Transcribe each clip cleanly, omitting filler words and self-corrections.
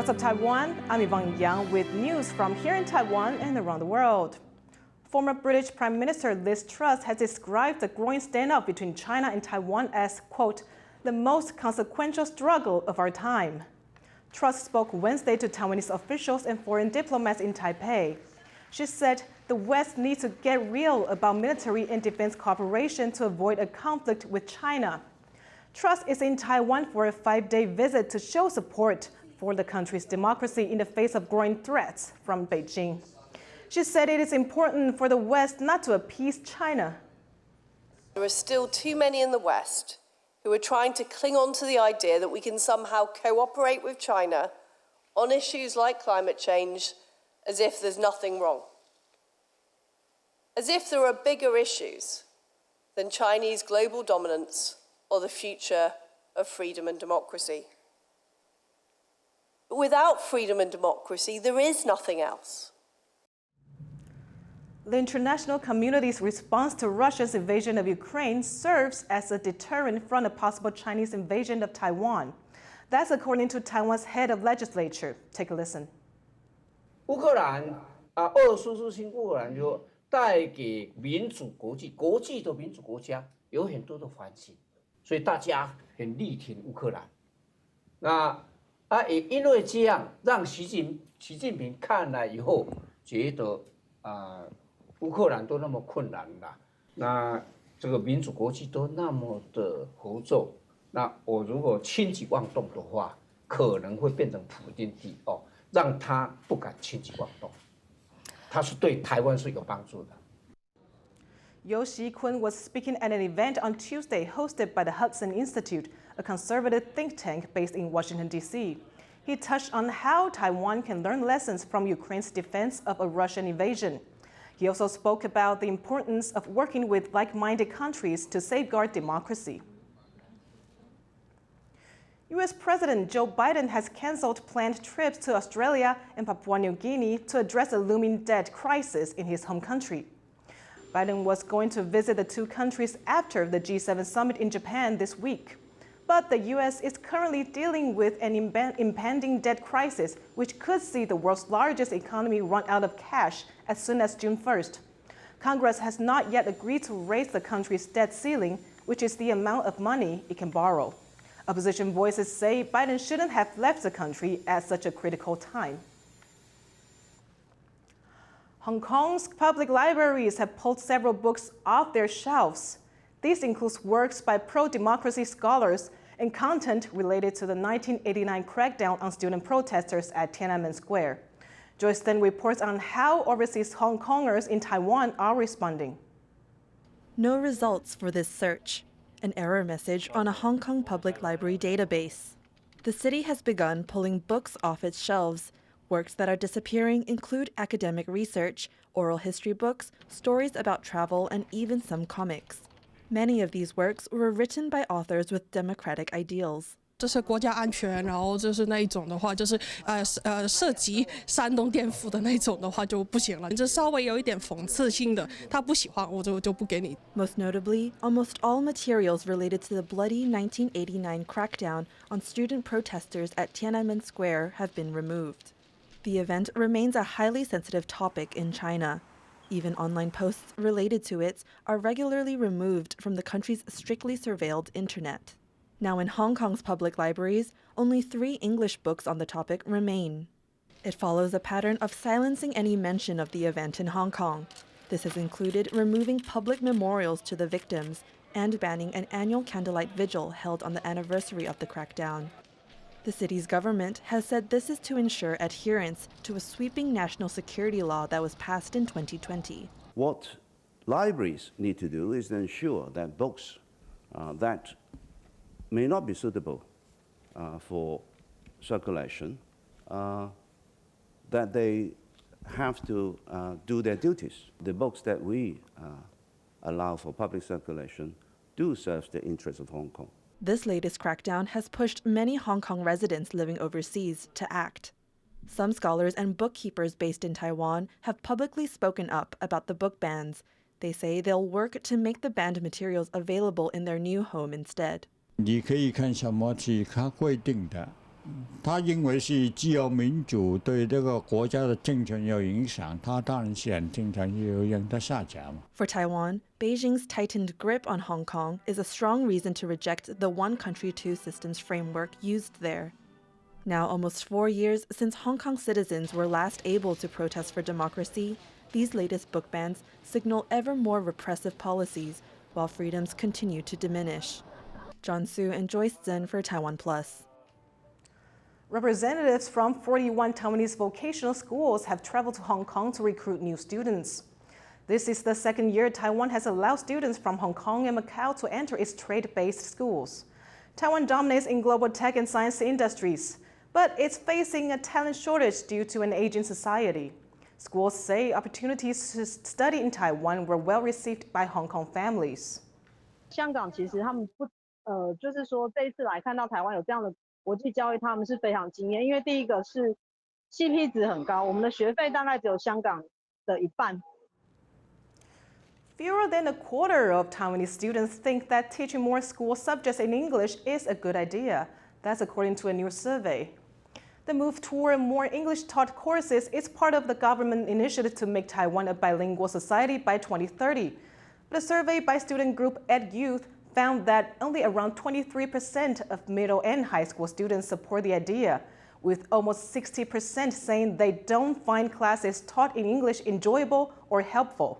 What's up, Taiwan? I'm Yvonne with news from here in Taiwan and around the world. Former British Prime Minister Liz Truss has described the growing standoff between China and Taiwan as, quote, the most consequential struggle of our time. Truss spoke Wednesday to Taiwanese officials and foreign diplomats in Taipei. She said the West needs to get real about military and defense cooperation to avoid a conflict with China. Truss is in Taiwan for a 5-day visit to show support for the country's democracy in the face of growing threats from Beijing. She said it is important for the West not to appease China. There are still too many in the West who are trying to cling on to the idea that we can somehow cooperate with China on issues like climate change as if there's nothing wrong. As if there are bigger issues than Chinese global dominance or the future of freedom and democracy. But without freedom and democracy, there is nothing else. The international community's response to Russia's invasion of Ukraine serves as a deterrent from a possible Chinese invasion of Taiwan. That's according to Taiwan's head of legislature. Take a listen. 乌克兰俄罗斯入侵乌克兰就带给民主国际的民主国家有很多的反省，所以大家很力挺乌克兰。也因为这样，让习近平看了以后，觉得乌克兰都那么困难了，那这个民主国际都那么的合作，那我如果轻举妄动的话，可能会变成普丁地让他不敢轻举妄动。他是对台湾是有帮助的。Yo Shi-kun was speaking at an event on Tuesday hosted by the Hudson Institute, a conservative think tank based in Washington, D.C. He touched on how Taiwan can learn lessons from Ukraine's defense of a Russian invasion. He also spoke about the importance of working with like-minded countries to safeguard democracy. U.S. President Joe Biden has canceled planned trips to Australia and Papua New Guinea to address a looming debt crisis in his home country. Biden was going to visit the two countries after the G7 summit in Japan this week. But the U.S. is currently dealing with an impending debt crisis, which could see the world's largest economy run out of cash as soon as June 1st. Congress has not yet agreed to raise the country's debt ceiling, which is the amount of money it can borrow. Opposition voices say Biden shouldn't have left the country at such a critical time. Hong Kong's public libraries have pulled several books off their shelves. This includes works by pro-democracy scholars and content related to the 1989 crackdown on student protesters at Tiananmen Square. Joyce then reports on how overseas Hong Kongers in Taiwan are responding. No results for this search. An error message on a Hong Kong public library database. The city has begun pulling books off its shelves. Works that are disappearing include academic research, oral history books, stories about travel, and even some comics. Many of these works were written by authors with democratic ideals. 这是国家安全，然后就是那一种的话，就是涉及煽动颠覆的那种的话就不行了。这稍微有一点讽刺性的，他不喜欢我就不给你。Most notably, almost all materials related to the bloody 1989 crackdown on student protesters at Tiananmen Square have been removed. The event remains a highly sensitive topic in China. Even online posts related to it are regularly removed from the country's strictly surveilled internet. Now in Hong Kong's public libraries, only 3 English books on the topic remain. It follows a pattern of silencing any mention of the event in Hong Kong. This has included removing public memorials to the victims and banning an annual candlelight vigil held on the anniversary of the crackdown. The city's government has said this is to ensure adherence to a sweeping national security law that was passed in 2020. What libraries need to do is ensure that books that may not be suitable for circulation, that they have to do their duties. The books that we allow for public circulation do serve the interests of Hong Kong. This latest crackdown has pushed many Hong Kong residents living overseas to act. Some scholars and bookkeepers based in Taiwan have publicly spoken up about the book bans. They say they'll work to make the banned materials available in their new home instead. 你可以看什么是它规定的，他因为是自由民主，对这个国家的政权有影响，他当然是很正常，有让他下架嘛。For Taiwan, Beijing's tightened grip on Hong Kong is a strong reason to reject the one country, two systems framework used there. Now, almost 4 years since Hong Kong citizens were last able to protest for democracy, these latest book bans signal ever more repressive policies, while freedoms continue to diminish. John Su and Joyce Zhen for TaiwanPlus. Representatives from 41 Taiwanese vocational schools have traveled to Hong Kong to recruit new students. This is the second year Taiwan has allowed students from Hong Kong and Macau to enter its trade-based schools. Taiwan dominates in global tech and science industries, but it's facing a talent shortage due to an aging society. Schools say opportunities to study in Taiwan were well received by Hong Kong families. 香港其实他们就是说这一次来看到台湾有这样的国际教育，他们是非常惊艳，因为第一个是 CP 值很高，我们的学费大概只有香港的一半。Fewer than a quarter of Taiwanese students think that teaching more school subjects in English is a good idea. That's according to a new survey. The move toward more English-taught courses is part of the government initiative to make Taiwan a bilingual society by 2030. But a survey by student group EdYouth found that only around 23% of middle and high school students support the idea, with almost 60% saying they don't find classes taught in English enjoyable or helpful.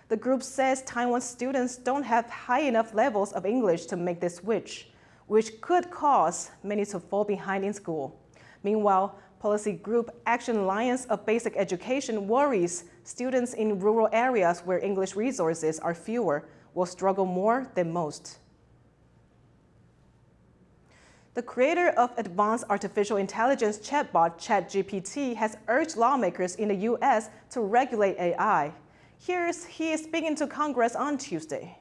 The group says Taiwan's students don't have high enough levels of English to make this switch, which could cause many to fall behind in school. Meanwhile, policy group Action Alliance of Basic Education worries students in rural areas where English resources are fewer will struggle more than most. The creator of advanced artificial intelligence chatbot ChatGPT has urged lawmakers in the U.S. to regulate AI. He is speaking to Congress on Tuesday.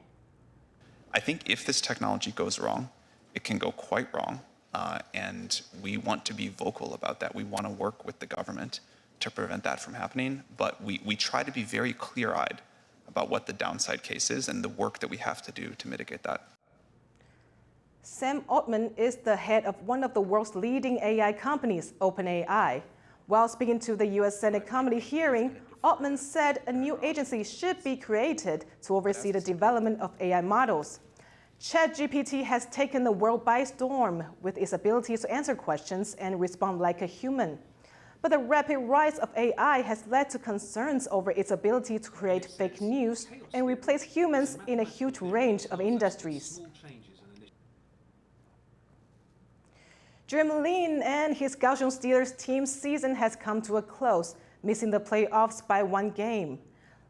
I think if this technology goes wrong, it can go quite wrong. And we want to be vocal about that. We want to work with the government to prevent that from happening. But we try to be very clear-eyed about what the downside case is and the work that we have to do to mitigate that. Sam Altman is the head of one of the world's leading AI companies, OpenAI. While speaking to the U.S. Senate committee hearing, Altman said a new agency should be created to oversee the development of AI models. ChatGPT has taken the world by storm with its ability to answer questions and respond like a human. But the rapid rise of AI has led to concerns over its ability to create fake news and replace humans in a huge range of industries. Jeremy Lin and his Kaohsiung Steelers team's season has come to a close, missing the playoffs by 1 game.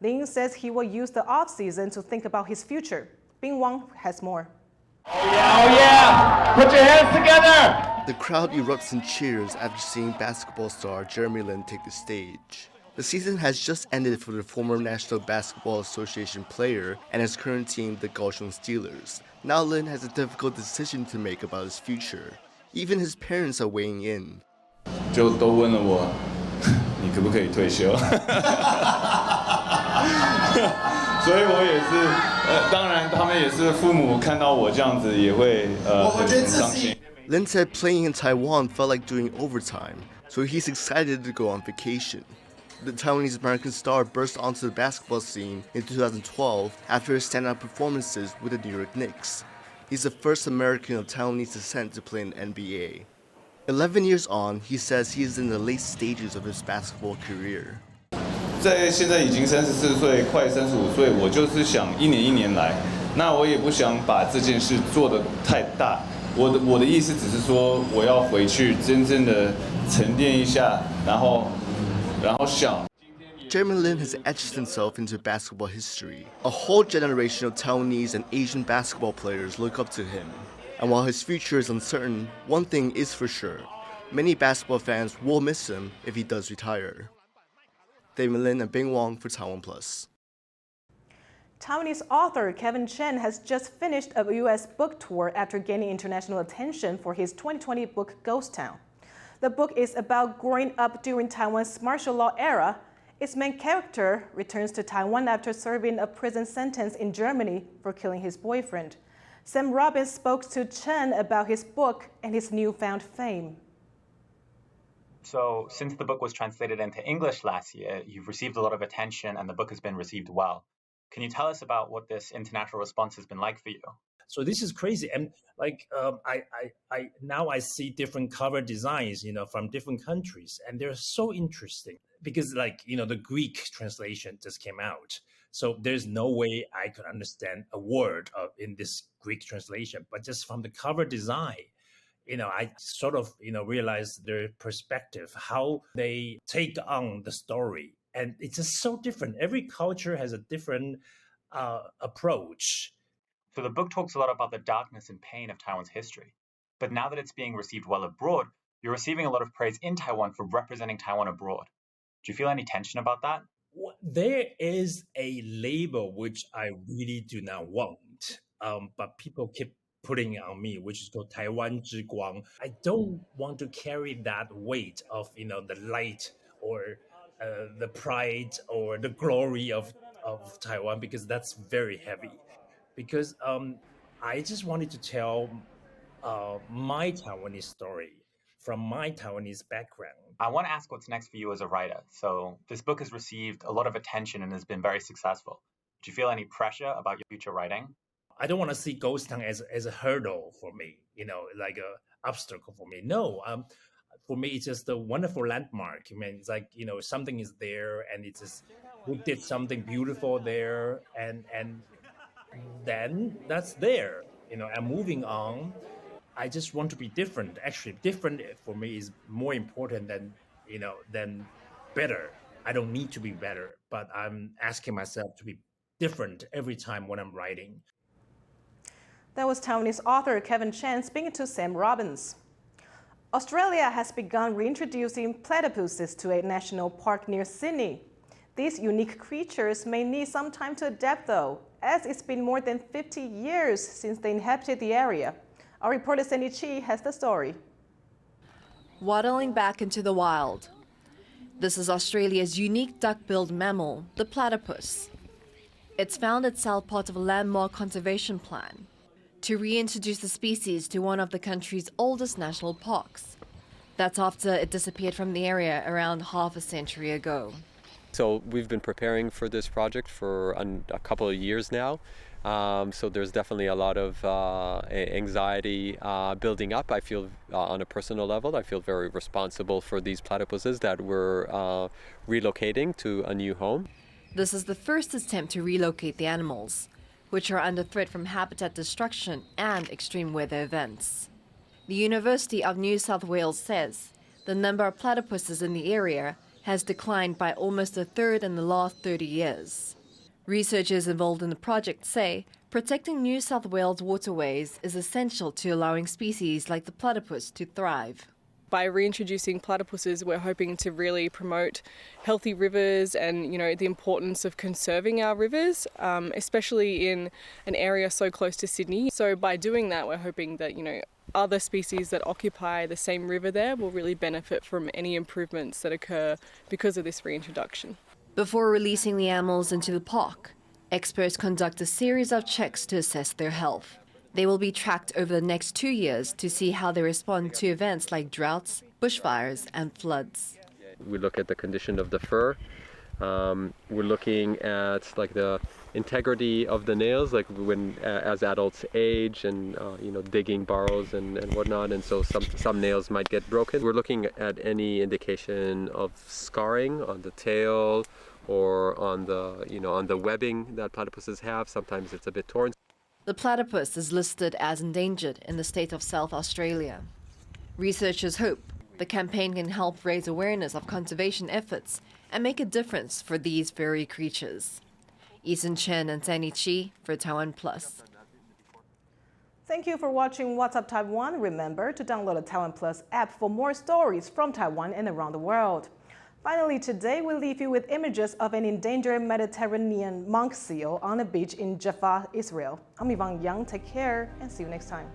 Lin says he will use the offseason to think about his future. Bilingual has more. Oh yeah! Put your hands together! The crowd erupts in cheers after seeing basketball star Jeremy Lin take the stage. The season has just ended for the former National Basketball Association player and his current team, the Kaohsiung Steelers. Now Lin has a difficult decision to make about his future. Even his parents are weighing in. 就都问了我，你可不可以退休？所以我也是，当然他们也是父母看到我这样子也会很伤心。Lin said playing in Taiwan felt like doing overtime, so he's excited to go on vacation. The Taiwanese American star burst onto the basketball scene in 2012 after his standout performances with the New York Knicks. He's the first American of Taiwanese descent to play in the NBA. 11 years on, he says he is in the late stages of his basketball career. 在现在已经34岁，快35岁，我就是想一年一年来。那我也不想把这件事做得太大。我的意思只是说，我要回去真正的沉淀一下，然后想。Jeremy Lin has etched himself into basketball history. A whole generation of Taiwanese and Asian basketball players look up to him. And while his future is uncertain, one thing is for sure. Many basketball fans will miss him if he does retire. David Lin and Bing Wong for TaiwanPlus. Taiwanese author Kevin Chen has just finished a U.S. book tour after gaining international attention for his 2020 book Ghost Town. The book is about growing up during Taiwan's martial law era. Its main character returns to Taiwan after serving a prison sentence in Germany for killing his boyfriend. Sam Robbins spoke to Chen about his book and his newfound fame. So, since the book was translated into English last year, you've received a lot of attention and the book has been received well. Can you tell us about what this international response has been like for you? So this is crazy, and like I now I see different cover designs, from different countries, and they're so interesting because, like, the Greek translation just came out, so there's no way I could understand a word in this Greek translation, but just from the cover design, I sort of realized their perspective, how they take on the story, and it's just so different. Every culture has a different approach. So the book talks a lot about the darkness and pain of Taiwan's history. But now that it's being received well abroad, you're receiving a lot of praise in Taiwan for representing Taiwan abroad. Do you feel any tension about that? There is a label which I really do not want, but people keep putting it on me, which is called Taiwan 之光. I don't want to carry that weight of the light or the pride or the glory of Taiwan, because that's very heavy. Because I just wanted to tell my Taiwanese story from my Taiwanese background. I want to ask what's next for you as a writer. So this book has received a lot of attention and has been very successful. Do you feel any pressure about your future writing? I don't want to see Ghost Town as a hurdle for me, like a obstacle for me. No, for me, it's just a wonderful landmark. I mean, it's like, something is there, and it's just, we did something beautiful there, and then that's there. I'm moving on. I just want to be different. Actually, different for me is more important than better. I don't need to be better, but I'm asking myself to be different every time when I'm writing. That was Taiwanese author Kevin Chen speaking to Sam Robbins. Australia has begun reintroducing platypuses to a national park near Sydney. These unique creatures may need some time to adapt, though, as it's been more than 50 years since they inhabited the area. Our reporter Sandy Chi has the story. Waddling back into the wild. This is Australia's unique duck-billed mammal, the platypus. It's found itself part of a landmark conservation plan to reintroduce the species to one of the country's oldest national parks. That's after it disappeared from the area around half a century ago. So we've been preparing for this project for a couple of years now. So there's definitely a lot of anxiety building up. I feel on a personal level, I feel very responsible for these platypuses that we're relocating to a new home. This is the first attempt to relocate the animals, which are under threat from habitat destruction and extreme weather events. The University of New South Wales says the number of platypuses in the area has declined by almost a third in the last 30 years. Researchers involved in the project say protecting New South Wales waterways is essential to allowing species like the platypus to thrive. By reintroducing platypuses, we're hoping to really promote healthy rivers and, the importance of conserving our rivers, especially in an area so close to Sydney. So by doing that, we're hoping that, other species that occupy the same river there will really benefit from any improvements that occur because of this reintroduction. Before releasing the animals into the park, experts conduct a series of checks to assess their health. They will be tracked over the next 2 years to see how they respond to events like droughts, bushfires, and floods. We look at the condition of the fur. We're looking at the integrity of the nails, when as adults age and digging burrows and whatnot, and so some nails might get broken. We're looking at any indication of scarring on the tail or on the webbing that platypuses have. Sometimes it's a bit torn. The platypus is listed as endangered in the state of South Australia. Researchers hope the campaign can help raise awareness of conservation efforts and make a difference for these furry creatures. Chen and Sandy Chi for TaiwanPlus. Thank you for watching What's Up Taiwan. Remember to download the TaiwanPlus app for more stories from Taiwan and around the world. Finally, today we leave you with images of an endangered Mediterranean monk seal on a beach in Jaffa, Israel. I'm Yvonne. Take care and see you next time.